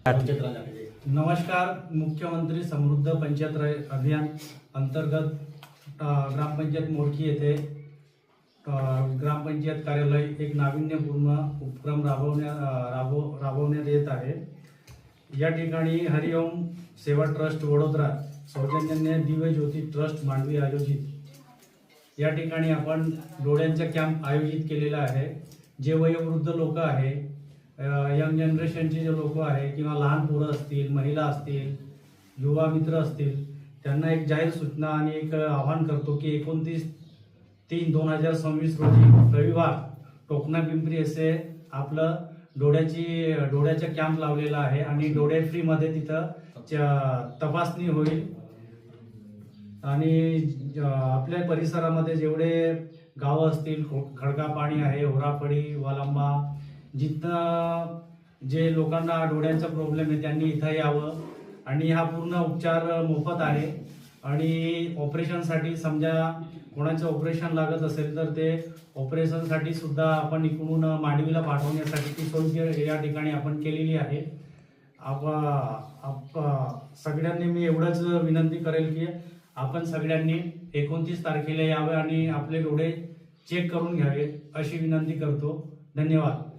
नमस्कार. मुख्यमंत्री समृद्ध पंचायत अभियान अंतर्गत ग्रामपंचायत मोडकी येथे ग्रामपंचायत कार्यालय एक नाविन्यपूर्ण उपक्रम राबवण्यात येत आहे. या ठिकाणी हरिओम सेवा ट्रस्ट वडोदरा सौजन्याने दिव्य ज्योती ट्रस्ट मांडवी आयोजित या ठिकाणी आपण डोळ्यांचा कॅम्प आयोजित केलेला आहे. जे वयोवृद्ध लोक आहे, यंग जनरेशनचे जे लोक आहे किंवा लहान पोरं असतील, महिला असतील, युवा मित्र असतील, त्यांना एक जाहीर सूचना आणि एक आवाहन करतो की 29/3/2026 रोजी रविवार टोकना पिंपरी येथे आपलं डोळ्याचा कॅम्प लावलेला आहे आणि डोळे फ्रीमध्ये तिथं तपासणी होईल. आणि आपल्या परिसरामध्ये जेवढे गावं असतील, खडकापाणी आहे, होराफळी, वालंबा, जिथं जे लोकांना डोळ्यांचा प्रॉब्लेम आहे त्यांनी इथं यावं. आणि हा पूर्ण उपचार मोफत आहे. आणि ऑपरेशनसाठी समजा कोणाचं ऑपरेशन लागत असेल तर ते ऑपरेशनसाठी सुद्धा आपण इकडून मांडवीला पाठवण्यासाठी ती सोय या ठिकाणी आपण केलेली आहे. सगळ्यांनी मी एवढंच विनंती करेल की आपण सगळ्यांनी 29 तारखेला यावे आणि आपले डोळे चेक करून घ्यावे अशी विनंती करतो. धन्यवाद.